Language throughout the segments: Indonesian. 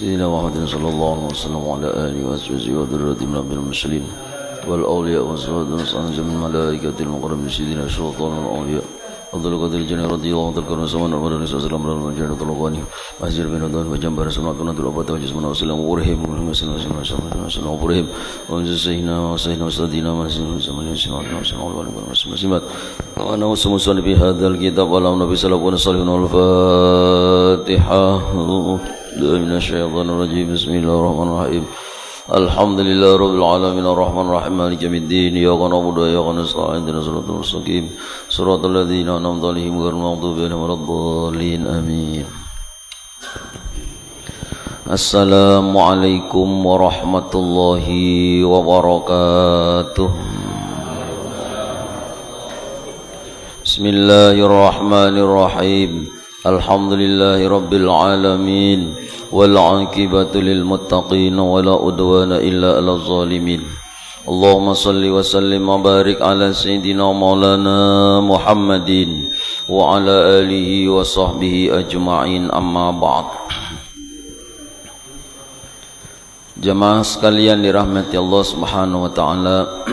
سيدنا محمد صلى الله عليه وسلم وعلى آله وصحبه وذريته من المرسلين والأولياء والصالحين والصالحين من الملائكة المقربين سيدنا الشيطان والأولياء أفضل قدر الجنة رضي الله عنه تذكر زمان عمر النبي صلى الله عليه وسلم رضي الله عنه طلقاني وأسجر بين الدين وجنب رسولنا كنا تلقى وجسمنا وسلم ورهم وسلم ورهم وجسينا وسينا وسدينا ونسينا وسلم وأنا وسمسون في هذا الكتاب وعلى النبي صلى الله عليه وسلم الفاتحة من الشيطان الرجيم بسم الله الرحمن الرحيم الحمد لله رب العالمين الرحمن الرحيم مالك يوم الدين إياك نعبد وإياك نستعين اهدنا الصراط المستقيم صراط الذين أنعمت عليهم غير المغضوب عليهم ولا الضالين آمين. Assalamualaikum warahmatullahi wabarakatuh. Bismillahirrahmanirrahim. Alhamdulillahi rabbil alamin wal 'aqibatu lil muttaqin wala udwana illa 'alal zalimin. Allahumma shalli wa sallim wa barik ala sayyidina maulana Muhammadin wa ala alihi wa sahbihi ajma'in, amma ba'd. Jamaah sekalian dirahmati Allah Subhanahu wa taala.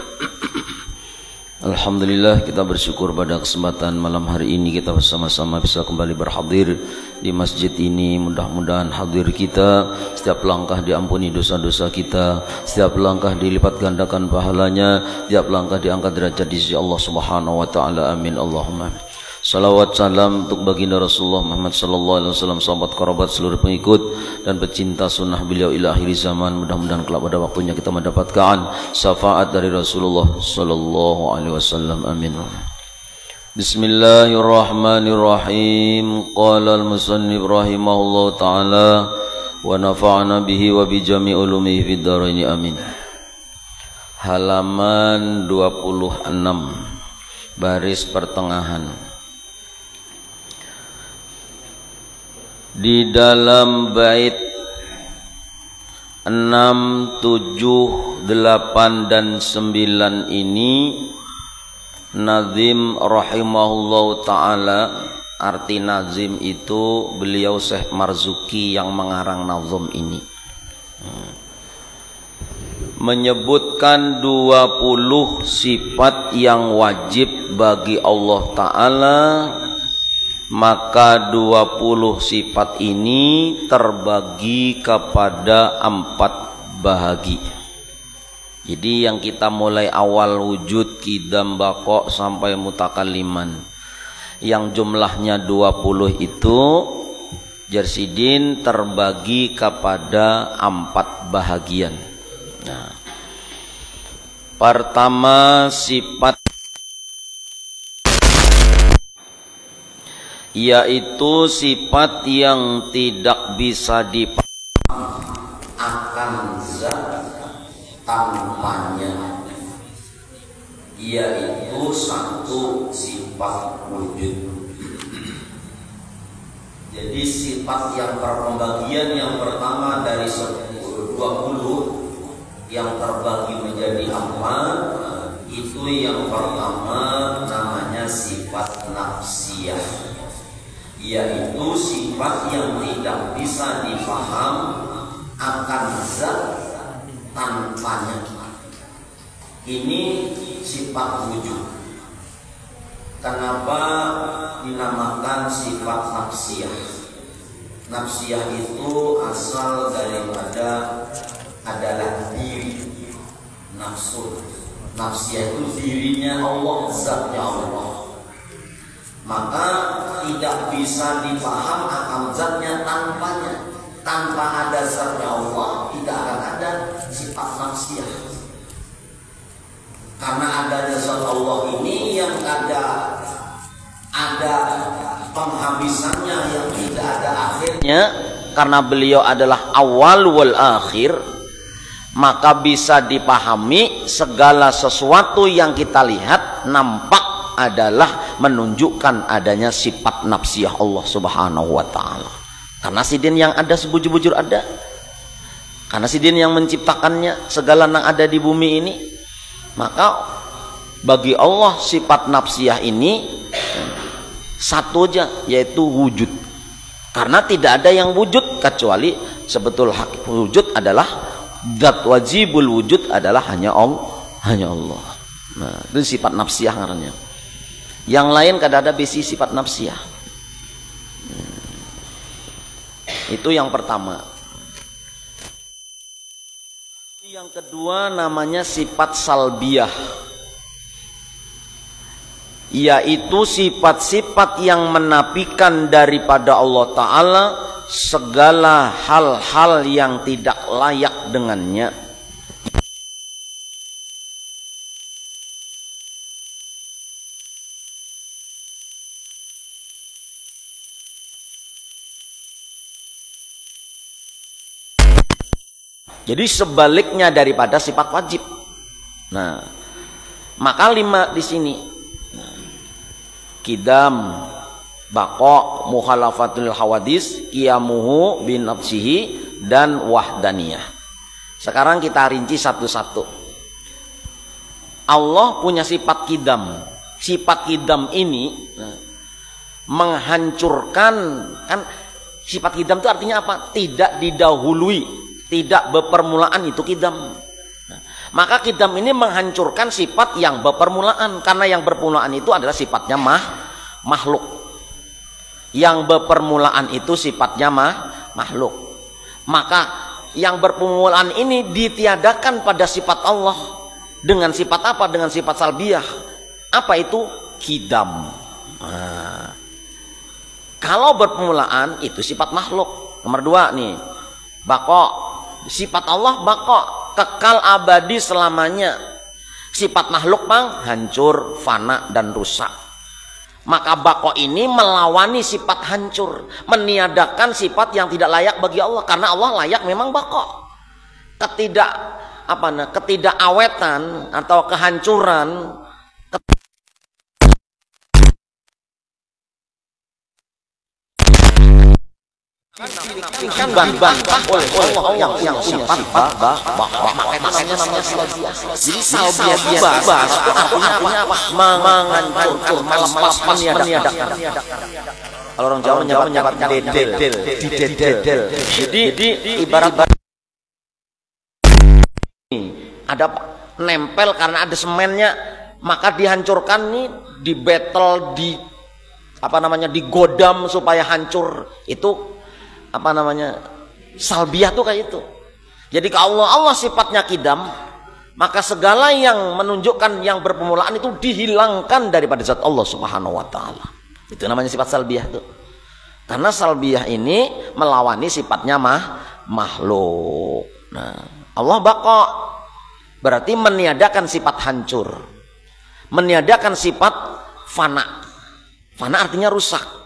Alhamdulillah, kita bersyukur pada kesempatan malam hari ini kita bersama-sama bisa kembali berhadir di masjid ini. Mudah-mudahan hadir kita setiap langkah diampuni dosa-dosa kita, setiap langkah dilipat gandakan pahalanya, setiap langkah diangkat derajat di sisi Allah Subhanahu wa taala. Amin Allahumma. Salawat salam untuk baginda Rasulullah Muhammad sallallahu alaihi wasallam, sahabat kerabat seluruh pengikut dan pecinta sunnah beliau ila akhir zaman. Mudah-mudahan kelak pada waktunya kita mendapatkan syafaat dari Rasulullah sallallahu alaihi wasallam. Amin. Bismillahirrahmanirrahim. Qala al-musannif rahimahullahu taala wa nafa'ana bihi wa bi jami' ulumihi fid dharain. Amin. Halaman 26 baris pertengahan. Di dalam bait 6, 7, 8 dan 9 ini nazim rahimahullahu ta'ala, arti nazim itu beliau Syekh Marzuki yang mengarang nazam ini, menyebutkan 20 sifat yang wajib bagi Allah Ta'ala. Maka 20 sifat ini terbagi kepada 4 bahagi. Jadi yang kita mulai awal wujud, qidam, baqa sampai mutakalliman, yang jumlahnya 20 itu Jarsidin terbagi kepada 4 bahagian. Nah, pertama sifat yaitu sifat yang tidak bisa dipahami akan zat tanpanya, yaitu satu sifat wujud. Jadi sifat yang pembagian yang pertama dari 20 yang terbagi menjadi 4, itu yang pertama namanya sifat nafsiyah, yaitu sifat yang tidak bisa dipaham akan zat tanpanya. Ini sifat wujud. Kenapa dinamakan sifat nafsiyah? Nafsiyah itu asal daripada adalah diri, nafsu. Nafsiyah itu dirinya Allah, zatnya Allah. Maka tidak bisa dipaham akan zatnya tanpanya. Tanpa ada zatnya Allah tidak akan ada sifat nafsiyah. Karena adanya zat Allah ini yang ada penghabisannya, yang tidak ada akhirnya. Karena beliau adalah awal wal akhir, maka bisa dipahami segala sesuatu yang kita lihat nampak adalah menunjukkan adanya sifat nafsiyah Allah Subhanahu wa ta'ala. Karena sidin yang ada sebujur-bujur ada, karena sidin yang menciptakannya segala yang ada di bumi ini, maka bagi Allah sifat nafsiyah ini satu aja, yaitu wujud. Karena tidak ada yang wujud kecuali Sebetul hak wujud adalah zat wajibul wujud adalah hanya Allah. Nah, itu sifat nafsiyah ngarannya. Yang lain kada ada besi sifat nafsiyah. Itu yang pertama. Yang kedua namanya sifat salbiyah, yaitu sifat-sifat yang menafikan daripada Allah Ta'ala segala hal-hal yang tidak layak dengannya. Jadi sebaliknya daripada sifat wajib. Nah, maka 5 di sini. Kidam, baqo, mukhalafatul hawadis, qiyamuhu bin nafsihi, dan wahdaniyah. Sekarang kita rinci satu-satu. Allah punya sifat kidam. Sifat kidam ini menghancurkan, kan sifat kidam itu artinya apa? Tidak didahului, tidak berpermulaan, itu kidam. Nah, maka kidam ini menghancurkan sifat yang berpermulaan, karena yang berpermulaan itu adalah sifatnya makhluk. Yang berpermulaan itu sifatnya makhluk. Maka yang berpermulaan ini ditiadakan pada sifat Allah. Dengan sifat apa? Dengan sifat salbiyah. Apa itu? Kidam. Nah, kalau berpermulaan itu sifat makhluk. Nomor 2 nih, baqo. Sifat Allah baqo, kekal abadi selamanya. Sifat makhluk bang hancur, fana, dan rusak. Maka baqo ini melawani sifat hancur, meniadakan sifat yang tidak layak bagi Allah, karena Allah layak memang baqo. Ketidakawetan atau kehancuran, kan bantah oleh Allah yang sifat makanya namanya salbiyah. Jadi salbiyah itu artinya apa? Menghancurkan, melepas, meniadakan. Kalau orang Jawa menyebutkan didedel. Jadi ibarat ada nempel karena ada semennya, maka dihancurkan nih, di battle, digodam supaya hancur. Itu salbiyah tuh kayak itu. Jadi kalau Allah sifatnya kidam, maka segala yang menunjukkan yang berpermulaan itu dihilangkan daripada zat Allah Subhanahu wa taala. Itu namanya sifat salbiyah tuh. Karena salbiyah ini melawani sifatnya makhluk. Nah, Allah baqo berarti meniadakan sifat hancur. Meniadakan sifat fana. Fana artinya rusak.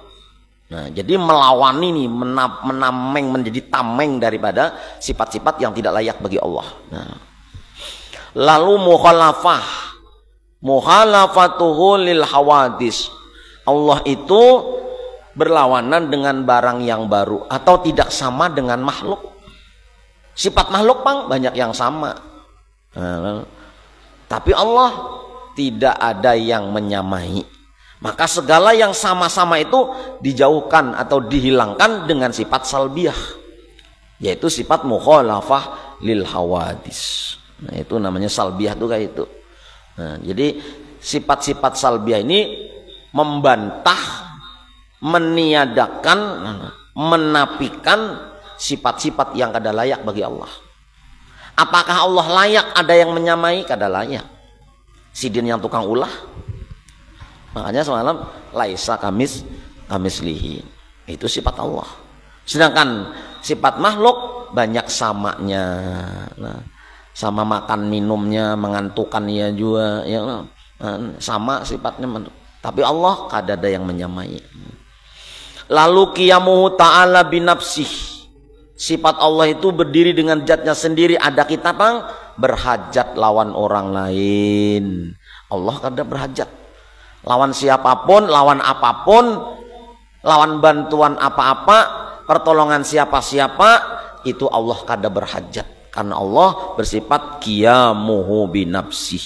Nah, jadi melawan ini, menameng, menjadi tameng daripada sifat-sifat yang tidak layak bagi Allah. Nah, lalu mukhalafatuhu lil hawadis. Allah itu berlawanan dengan barang yang baru atau tidak sama dengan makhluk. Sifat makhluk bang banyak yang sama. Nah, tapi Allah tidak ada yang menyamai. Maka segala yang sama-sama itu dijauhkan atau dihilangkan dengan sifat salbiyah, yaitu sifat mukhalafah lil hawadis. Nah, itu namanya salbiyah tuh kayak itu. Nah, jadi sifat-sifat salbiyah ini membantah, meniadakan, menafikan sifat-sifat yang kada layak bagi Allah. Apakah Allah layak ada yang menyamai? Kada layak. Sidin yang tukang ulah. Makanya semalam laisa kamislihi, itu sifat Allah. Sedangkan sifat makhluk banyak samanya. Nah, sama makan minumnya, mengantukannya juga, ya, sama sifatnya. Tapi Allah kada ada yang menyamai. Lalu qiyamuhu ta'ala binafsih. Sifat Allah itu berdiri dengan zatnya sendiri. Ada kita bang berhajat lawan orang lain. Allah kada berhajat lawan siapapun, lawan apapun, lawan bantuan apa-apa, pertolongan siapa-siapa, itu Allah kada berhajat, karena Allah bersifat qiyamuhu binafsih.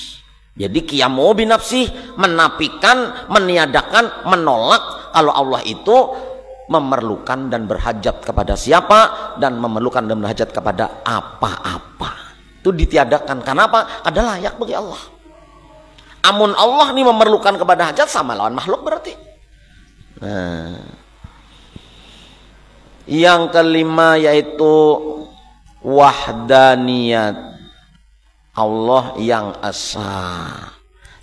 Jadi qiyamuhu binafsih menafikan, meniadakan, menolak kalau Allah itu memerlukan dan berhajat kepada siapa, dan memerlukan dan berhajat kepada apa-apa. Itu ditiadakan. Kenapa? Ada layak bagi Allah. Amun Allah nih memerlukan kepada hajat, sama lawan makhluk berarti. Nah, yang kelima yaitu wahdaniyat, Allah yang esa.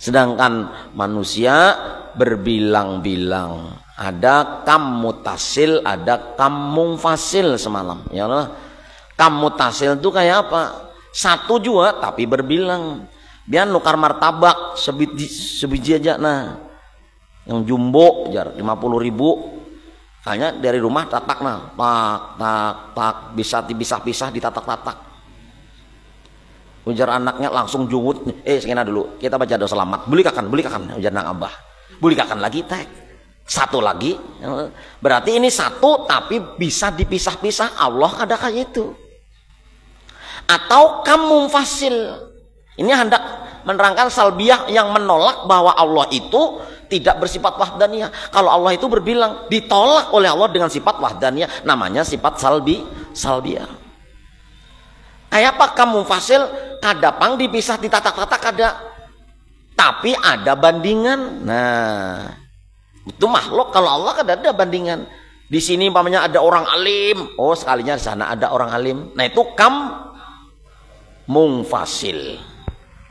Sedangkan manusia berbilang-bilang, ada kam mutasil, ada kam munfasil semalam. Ya Allah, kam mutasil itu kayak apa? Satu juga tapi berbilang. Biar nukar martabak sebiji aja, nah yang jumbo jar 50.000, hanya dari rumah tatak, nah tak bisa dipisah-pisah ditatak-tatak. Ujar anaknya langsung jungut, sekena dulu kita baca doa selamat, beli kakan ujar nang abah, beli kakan lagi tek satu lagi, berarti ini satu tapi bisa dipisah-pisah. Allah ada kayak itu. Atau kamu fasil, ini hendak menerangkan salbiah yang menolak bahwa Allah itu tidak bersifat wahdaniyah. Kalau Allah itu berbilang, ditolak oleh Allah dengan sifat wahdaniyah, namanya sifat salbiah. Kayak apa kamu fasil? Kadapang dipisah ditatak-tatak ada, tapi ada bandingan. Nah, itu makhluk. Kalau Allah kan ada bandingan. Di sini umpamanya ada orang alim, oh sekalinya di sana ada orang alim. Nah itu kam mungfasil,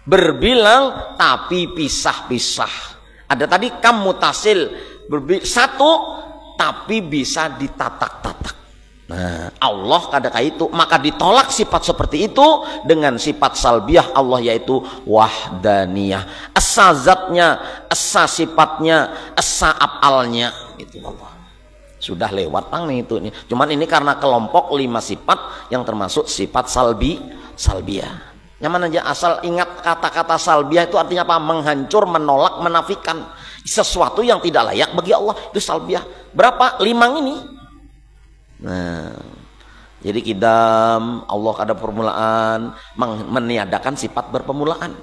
berbilang tapi pisah-pisah. Ada tadi kam mutasil, satu tapi bisa ditatak-tatak. Nah, Allah kadang itu, maka ditolak sifat seperti itu dengan sifat salbiah Allah, yaitu wahdaniyah. Esa zatnya, esa sifatnya, esa afalnya, itu Allah. Sudah lewat nih itu. Cuman ini karena kelompok 5 sifat yang termasuk sifat salbiah. Nyaman aja asal ingat kata-kata salbiah itu artinya apa? Menghancur, menolak, menafikan sesuatu yang tidak layak bagi Allah. Itu salbiah. Berapa? 5 ini. Nah, jadi kidam Allah ada permulaan, meniadakan sifat berpemulaan.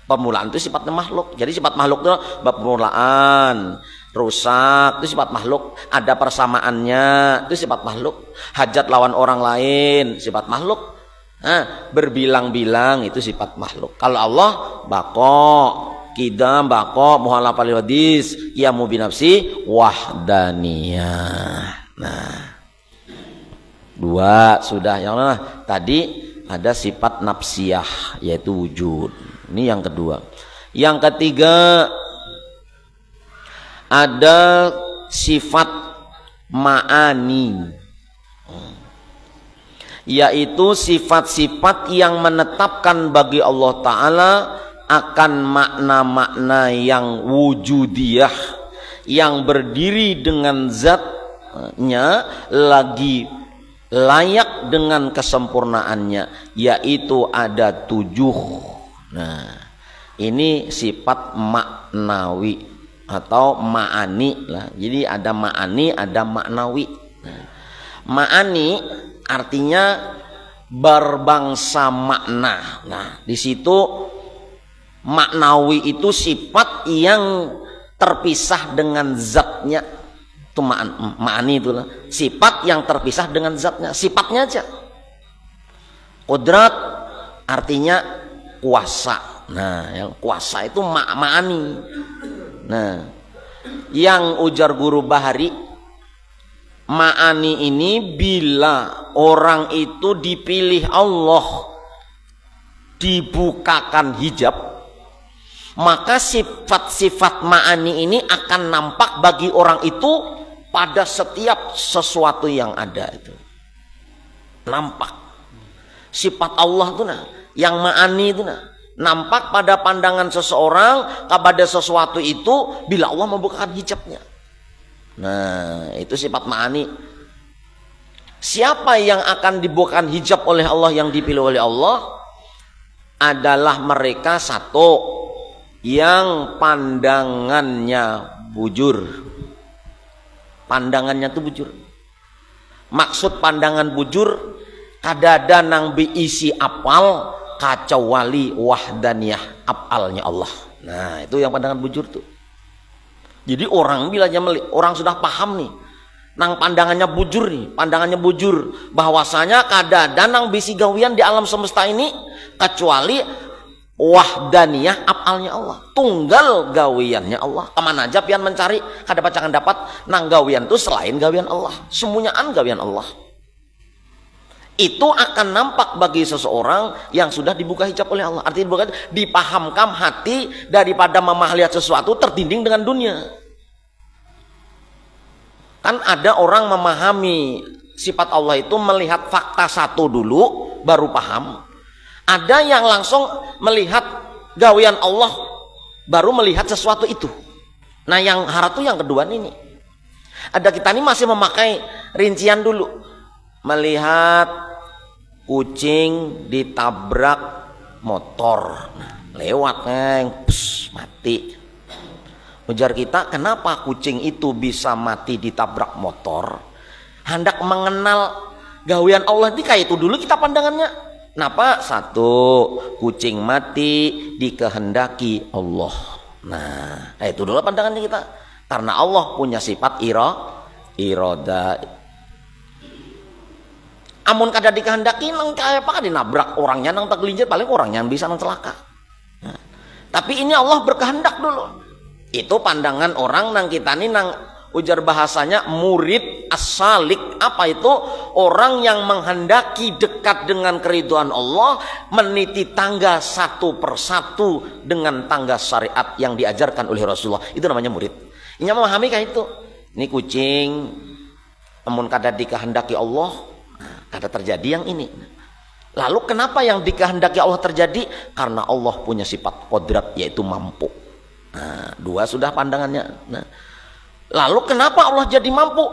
Pemulaan itu sifatnya makhluk. Jadi sifat makhluk itu berpemulaan. Rusak itu sifat makhluk. Ada persamaannya itu sifat makhluk. Hajat lawan orang lain sifat makhluk. Nah, berbilang-bilang itu sifat makhluk. Kalau Allah bako, kidam bako, muhalafal hadis, qiyamu binafsi, wahdaniyah. Nah, 2 sudah. Yang mana? Tadi ada sifat nafsiyah yaitu wujud. Ini yang kedua. Yang ketiga ada sifat ma'ani, yaitu sifat-sifat yang menetapkan bagi Allah Ta'ala akan makna-makna yang wujudiyah, yang berdiri dengan zatnya, lagi layak dengan kesempurnaannya, yaitu ada 7. Nah, ini sifat maknawi atau ma'ani lah. Jadi ada ma'ani, ada maknawi. Nah, ma'ani artinya berbangsa makna. Nah, di situ maknawi itu sifat yang terpisah dengan zatnya. Itu ma'ani itulah sifat yang terpisah dengan zatnya, sifatnya aja. Qudrat artinya kuasa. Nah, yang kuasa itu ma'ani. Nah, yang ujar guru Bahari, ma'ani ini bila orang itu dipilih Allah, dibukakan hijab, maka sifat-sifat ma'ani ini akan nampak bagi orang itu pada setiap sesuatu yang ada. Itu nampak sifat Allah itu, nah, yang ma'ani itu, nah, nampak pada pandangan seseorang kepada sesuatu itu bila Allah membukakan hijabnya. Nah, itu sifat ma'ani. Siapa yang akan dibukakan hijab oleh Allah, yang dipilih oleh Allah adalah mereka satu yang pandangannya bujur. Pandangannya itu bujur. Maksud pandangan bujur kadada nang biisi apal kacau wali wahdaniyah apalnya Allah. Nah, itu yang pandangan bujur tuh. Jadi orang bila orang sudah paham nih, nang pandangannya bujur nih, pandangannya bujur bahwasanya kadang nang bisi gawian di alam semesta ini kecuali wahdaniyah apalnya Allah, tunggal gawiannya Allah. Kemana aja pian mencari kada pacangan dapat nang gawian itu selain gawian Allah, semuanyaan gawian Allah. Itu akan nampak bagi seseorang yang sudah dibuka hijab oleh Allah. Artinya dipahamkan hati daripada melihat sesuatu terdinding dengan dunia. Kan ada orang memahami sifat Allah itu melihat fakta satu dulu baru paham. Ada yang langsung melihat gawian Allah baru melihat sesuatu itu. Nah yang harap tuh yang kedua ini. Ada kita ini masih memakai rincian dulu. Melihat kucing ditabrak motor, lewat mati. Ujar kita, kenapa kucing itu bisa mati ditabrak motor? Hendak mengenal gawian Allah ini kayak itu dulu kita pandangannya. Kenapa? Satu, kucing mati dikehendaki Allah. Nah, kayak itu dulu pandangannya kita. Karena Allah punya sifat iroda. Amun kada dikehendaki nang kayak apa dinabrak orangnya nang tergelincir paling orangnya yang bisa nang celaka. Nah, tapi ini Allah berkehendak dulu. Itu pandangan orang nang kita nih nang ujar bahasanya murid as-salik. Apa itu? Orang yang menghendaki dekat dengan keridhaan Allah, meniti tangga satu persatu dengan tangga syariat yang diajarkan oleh Rasulullah. Itu namanya murid. Ini memahami kan itu. Ini kucing amun kada dikehendaki Allah, kada terjadi yang ini. Lalu kenapa yang dikehendaki Allah terjadi? Karena Allah punya sifat kodrat yaitu mampu. Nah, dua sudah pandangannya. Nah, lalu kenapa Allah jadi mampu?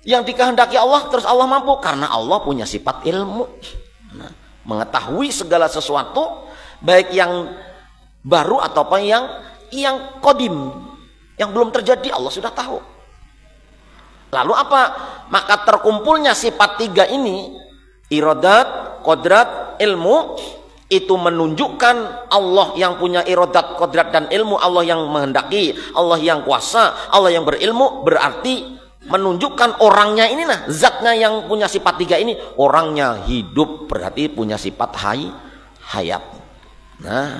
Yang dikehendaki Allah terus Allah mampu karena Allah punya sifat ilmu. Nah, mengetahui segala sesuatu baik yang baru ataupun yang kodim, yang belum terjadi Allah sudah tahu. Lalu apa? Maka terkumpulnya sifat tiga ini, irodat, kodrat, ilmu, itu menunjukkan Allah yang punya irodat, kodrat, dan ilmu. Allah yang menghendaki, Allah yang kuasa, Allah yang berilmu. Berarti menunjukkan orangnya ini nah, zatnya yang punya sifat tiga ini. Orangnya hidup, berarti punya sifat hayat. Nah,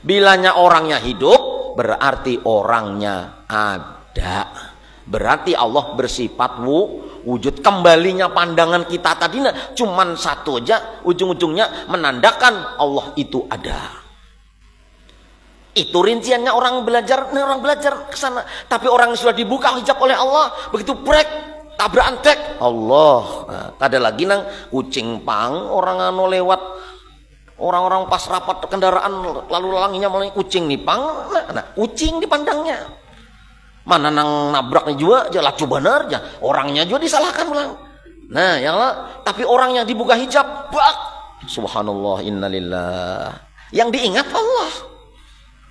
bilanya orangnya hidup, berarti orangnya ada. Berarti Allah bersifat wujud. Kembalinya pandangan kita tadi cuman satu aja, ujung-ujungnya menandakan Allah itu ada. Itu rinciannya orang belajar ke sana. Tapi orang yang sudah dibuka hijab oleh Allah, begitu brek tabrakan tek Allah. Nah, ada lagi nang kucing pang orang anu lewat, orang-orang pas rapat kendaraan lalu lalanginya mulai kucing nih pang. Nah, kucing dipandangnya. Mana nang nabraknya juga jelas benar aja, orangnya juga disalahkan ulang. Nah, yang tapi orang yang dibuka hijab, bak, subhanallah, innalillah. Yang diingat Allah.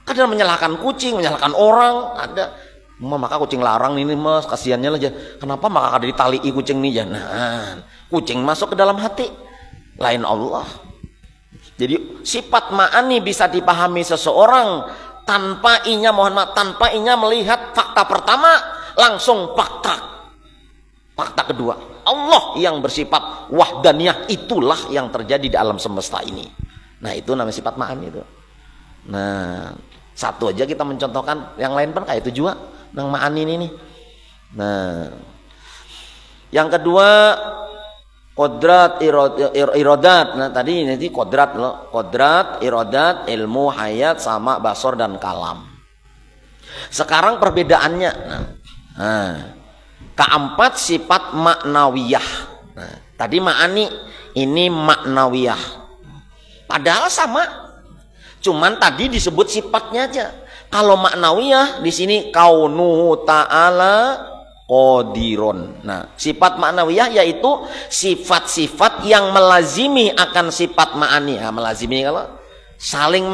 Kadang menyalahkan kucing, menyalahkan orang, ada. Maka kucing larang ini mas, kasihannya aja. Kenapa maka kada ditalii kucing nih jangan. Kucing masuk ke dalam hati, lain Allah. Jadi sifat ma'ani bisa dipahami seseorang tanpa inya melihat fakta pertama, langsung fakta kedua. Allah yang bersifat wahdaniyah, itulah yang terjadi di alam semesta ini. Nah, itu namanya sifat ma'ani itu. Nah, satu aja kita mencontohkan, yang lain pun kayak itu juga nang ma'ani ini nih. Nah, yang kedua kodrat, irodat. Nah, tadi nanti kodrat loh. Kodrat, irodat, ilmu, hayat, sama, basor, dan kalam. Sekarang perbedaannya. Nah, keempat sifat maknawiyah. Nah, tadi ma'ani, ini maknawiyah. Padahal sama. Cuman tadi disebut sifatnya aja. Kalau maknawiyah di sini kaunuhu ta'ala qadiron. Nah, sifat maknawiyah yaitu sifat-sifat yang melazimi akan sifat ma'ani. Nah, melazimi kalau saling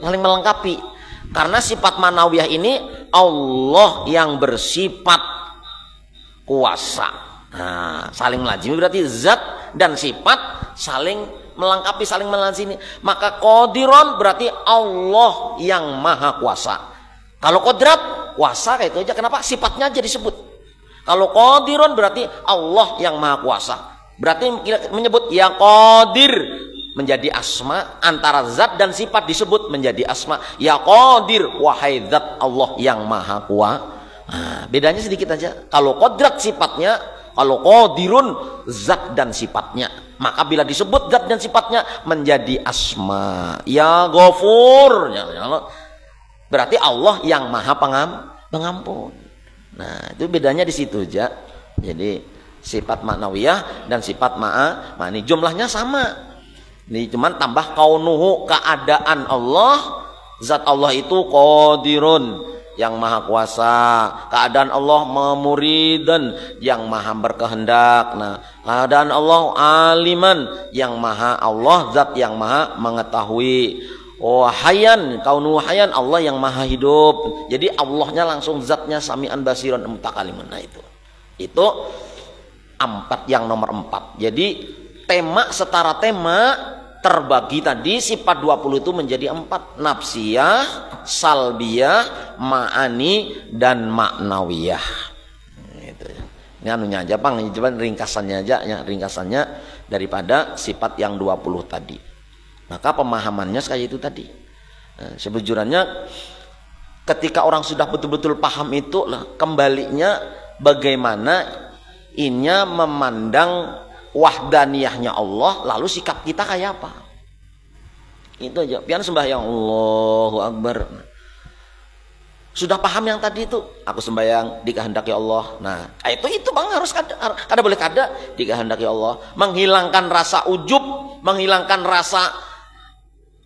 melengkapi. Karena sifat maknawiyah ini Allah yang bersifat kuasa. Nah, saling melazimi berarti zat dan sifat saling melengkapi, saling melazimi. Maka qadiron berarti Allah yang maha kuasa. Kalau kodrat kuasa kayak itu aja. Kenapa? Sifatnya aja disebut. Kalau qadirun berarti Allah yang maha kuasa. Berarti kita menyebut ya qadir menjadi asma, antara zat dan sifat disebut menjadi asma. Ya qadir, wahai zat Allah yang maha kuasa. Nah, bedanya sedikit aja. Kalau qadrat sifatnya, kalau qadirun zat dan sifatnya. Maka bila disebut zat dan sifatnya menjadi asma. Ya Ghafur. Berarti Allah yang maha pengampun. Nah, itu bedanya di situ aja. Jadi sifat maknawiyah dan sifat ma'ani jumlahnya sama. Ini cuman tambah kaunuhu, keadaan Allah. Zat Allah itu qadirun, yang maha kuasa. Keadaan Allah memuridan, yang maha berkehendak. Nah, keadaan Allah aliman, yang maha Allah zat yang maha mengetahui. Oh hayan, kaunu hayan, Allah yang maha hidup. Jadi Allahnya langsung zatnya sami'an basiran mutakalimun. Nah itu empat, yang nomor 4. Jadi tema setara tema terbagi tadi sifat 20 itu menjadi 4. Nafsiyah, salbiyah, ma'ani, dan maknawiyah. Ini anunya aja Bang, ini coba ringkasannya aja ya, ringkasannya daripada sifat yang 20 tadi. Maka pemahamannya kayak itu tadi. Nah, sebujurnya ketika orang sudah betul-betul paham itu lah, kembalinya bagaimana inya memandang wahdaniyahnya Allah, lalu sikap kita kayak apa. Itu aja. Pian sembahyang Allahu Akbar. Sudah paham yang tadi itu, aku sembahyang dikehendaki Allah. Nah, itu Bang harus kada boleh kada dikehendaki Allah. Menghilangkan rasa ujub, menghilangkan rasa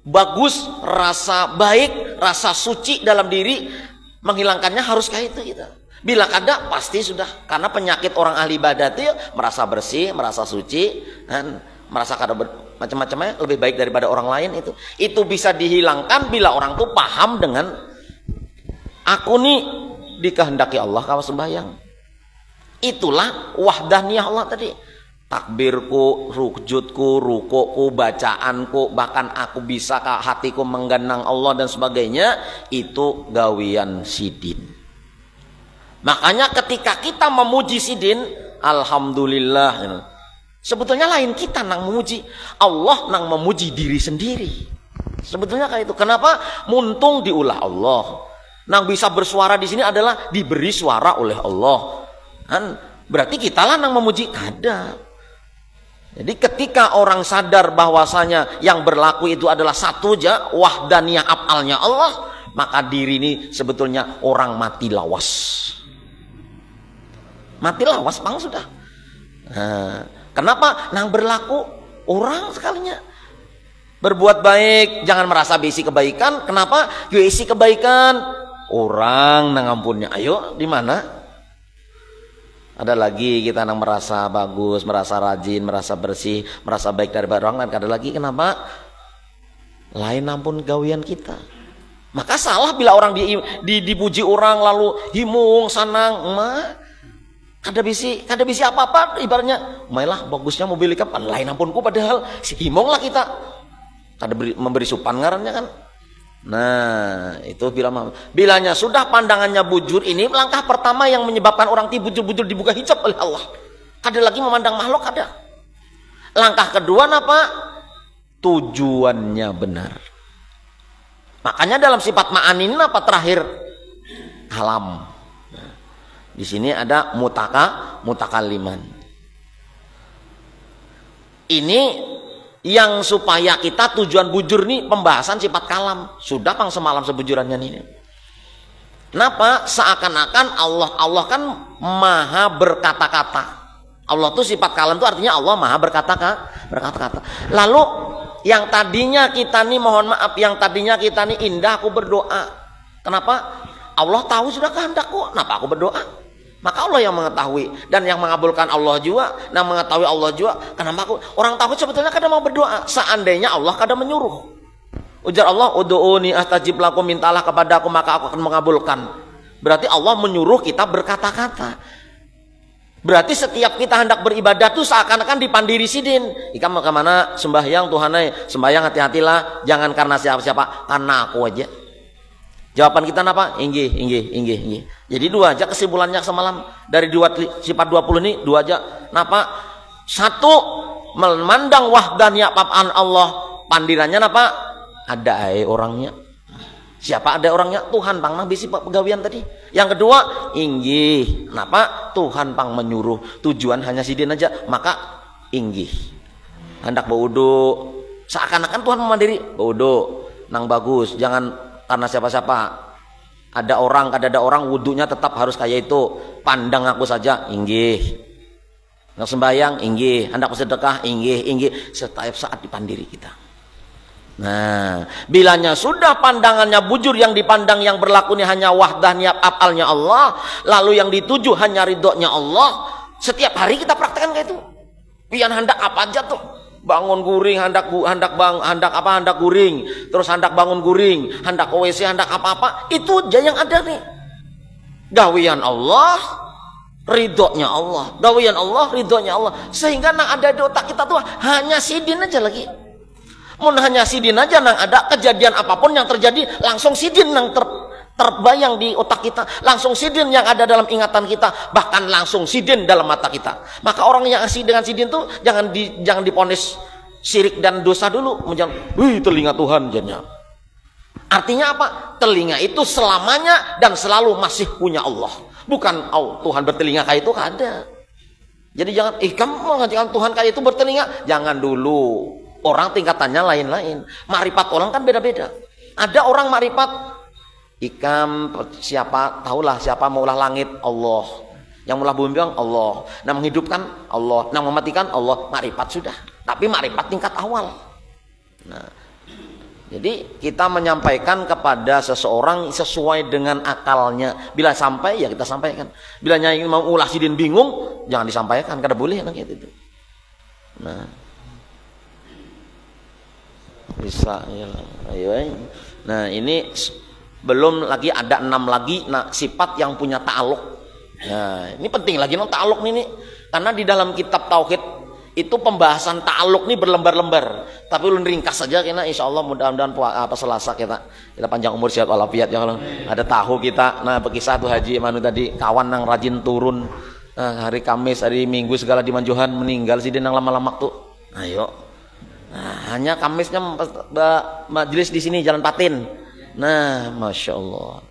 bagus, rasa baik, rasa suci dalam diri, menghilangkannya harus kayak itu kita. Bila kada pasti sudah, karena penyakit orang ahli ibadat itu merasa bersih, merasa suci, dan merasa kada macam-macamnya lebih baik daripada orang lain. Itu bisa dihilangkan bila orang tuh paham dengan aku nih dikehendaki Allah kalau sembahyang. Itulah wahdaniyah Allah tadi. Takbirku, sujudku, rukuku, bacaanku, bahkan aku bisa hatiku menggenang Allah dan sebagainya, itu gawian sidin. Makanya ketika kita memuji sidin, alhamdulillah, sebetulnya lain kita nang memuji, Allah nang memuji diri sendiri. Sebetulnya kayak itu. Kenapa? Muntung diulah Allah. Nang bisa bersuara di sini adalah diberi suara oleh Allah. Kan berarti kita lah nang memuji kada. Jadi ketika orang sadar bahwasanya yang berlaku itu adalah satu aja, wahdaniyah af'alnya Allah, maka diri ini sebetulnya orang mati lawas. Mati lawas Bang sudah. Nah, kenapa? Nang berlaku orang sekalinya. Berbuat baik, jangan merasa bisi kebaikan. Kenapa? Isi kebaikan orang nang ampunnya. Ayo, di mana? Ada lagi kita nang merasa bagus, merasa rajin, merasa bersih, merasa baik daripada orang lain. Ada lagi kenapa? Lain ampun gawian kita. Maka salah bila orang dipuji orang lalu himung, sanang, kada bisi apa-apa ibaratnya. Mailah bagusnya mobil kapan lain ampunku, padahal si himung lah kita. Kada memberi supan ngarannya kan. Nah, itu bilanya sudah pandangannya bujur, ini langkah pertama yang menyebabkan orang bujur-bujur dibuka hijab oleh Allah. Kada lagi memandang makhluk, ada. Langkah kedua apa? Tujuannya benar. Makanya dalam sifat ma'ani ini apa terakhir? Kalam. Nah, di sini ada mutakaliman. Ini yang supaya kita tujuan bujur nih pembahasan sifat kalam. Sudah Bang semalam sebujurannya nih. Kenapa? Seakan-akan Allah kan maha berkata-kata. Allah tuh sifat kalam itu artinya Allah maha berkata-kata. Lalu yang tadinya kita nih, mohon maaf, yang tadinya kita nih indah aku berdoa. Kenapa? Allah tahu sudah kehendakku. Kenapa aku berdoa? Maka Allah yang mengetahui dan yang mengabulkan Allah juga, yang mengetahui Allah juga. Kenapa aku? Orang tahu sebetulnya kadang mau berdoa. Seandainya Allah kadang menyuruh. Ujar Allah, "Ud'uni astajib lakum, mintalah kepadaku maka aku akan mengabulkan." Berarti Allah menyuruh kita berkata-kata. Berarti setiap kita hendak beribadah tuh seakan-akan dipandiri sidin. Ikam kemana sembahyang Tuhanai, sembahyang hati-hatilah, jangan karena siapa-siapa, karena aku aja. Jawaban kita apa? Inggih. Jadi dua aja kesimpulannya semalam dari dua sifat 20 ini, dua aja. Napa? Satu, memandang wahdaniyah papan Allah, pandirannya napa? Ada orangnya. Siapa ada orangnya? Tuhan pang nabi sifat pegawian tadi. Yang kedua, inggih. Napa? Tuhan pang menyuruh. Tujuan hanya sidin aja, maka inggih. Hendak berwudu, seakan-akan Tuhan memandiri. Berwudu, nang bagus, jangan karena siapa-siapa. Ada orang wudunya tetap harus kayak itu. Pandang aku saja, inggih. Hendak sembahyang, inggih. Hendak bersedekah, inggih. Setiap saat dipandiri kita. Nah, bilanya sudah pandangannya bujur, yang dipandang yang berlaku ini hanya wahdahnya afalnya Allah, lalu yang dituju hanya ridhonya Allah. Setiap hari kita praktekkan kayak itu. Pian hendak apa aja tuh? Bangun guring, hendak guring, terus hendak bangun guring, hendak ke WC, hendak apa-apa, itu aja yang ada nih. Gawian Allah, ridhonya Allah. Gawian Allah, ridhonya Allah. Sehingga nang ada di otak kita tuh hanya sidin aja lagi. Mun hanya sidin aja nang ada kejadian apapun yang terjadi, langsung sidin nang terbayang di otak kita, langsung sidin yang ada dalam ingatan kita, bahkan langsung sidin dalam mata kita. Maka orang yang asli dengan sidin tuh jangan diponis syirik dan dosa dulu, wih telinga Tuhan jadinya. Artinya apa? Telinga itu selamanya dan selalu masih punya Allah. Bukan Tuhan bertelinga kayak itu ada. Jadi jangan kamu mengatakan Tuhan kayak itu bertelinga, jangan dulu. Orang tingkatannya lain-lain. Marifat orang kan beda-beda. Ada orang marifat siapa tahulah siapa maulah langit, Allah. Yang maulah bumi Allah. Nah menghidupkan Allah, nah mematikan Allah. Makrifat sudah. Tapi makrifat tingkat awal. Nah, jadi kita menyampaikan kepada seseorang sesuai dengan akalnya. Bila sampai ya kita sampaikan. Bila nyai mau ulah sidin bingung, jangan disampaikan. Kada boleh kayak itu. Nah, bisa ya. Ayo. Nah ini belum lagi ada 6 lagi sifat yang punya ta'aluk. Nah, ini penting lagi ta'aluk nih. Karena di dalam kitab tauhid itu pembahasan ta'aluk nih berlembar-lembar. Tapi ulun ringkas saja karena insyaallah mudah-mudahan Selasa kita panjang umur sehat walafiat ya kalau ada tahu kita. Nah, berkisah tuh Haji Manu tadi kawan nang rajin turun hari Kamis, hari Minggu segala di Manjuhan meninggal sih nang lama-lama tuh. Ayo. Nah, hanya Kamisnya majelis di sini Jalan Patin. Nah, masya Allah.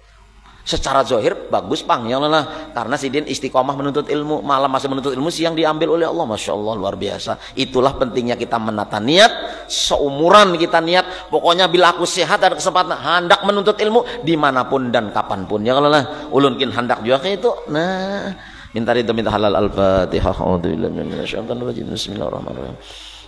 Secara zahir bagus pang ya Allah, karena sidin istiqomah menuntut ilmu, malam masih menuntut ilmu, siang diambil oleh Allah, masya Allah luar biasa. Itulah pentingnya kita menata niat, seumuran kita niat. Pokoknya bila aku sehat ada kesempatan hendak menuntut ilmu dimanapun dan kapanpun ya Allah. Ulunkin hendak juga kayak itu. Nah, minta ridho minta halal. Al-Fatihah. Bismillahirrahmanirrahim.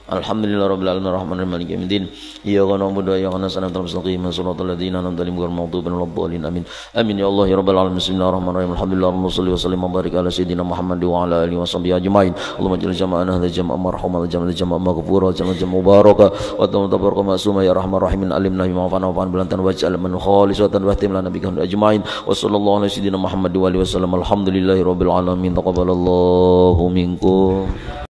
Alhamdulillahirabbil alamin arrahmanirrahim maliki yaumiddin iyyaka na'budu wa iyyaka nasta'in ihdinas siratal siratal ladzina an'amta alaihim ghairil maghdubi alaihim waladdallin amin amin ya Allah ya rabbal alamin bismillahirrahmanirrahim alhamdulillah shalli wa sallim wa barik ala sayyidina Muhammad wa ala alihi washabihi ajmain Allahumma ja'al jama'ana hadha jama'an marhuma wa ja'al jama'an maghfura wa ja'al jama'an mubaraka wa tabaraka ma'suma ya rahman rahimin alimna bima fa'ana wa bilantan waj'al man khalisatan wa ihtim lana bika ajmain wa sallallahu ala sayyidina Muhammad wa alihi wasallam alhamdulillahi rabbil alamin taqabbalallahu minkum.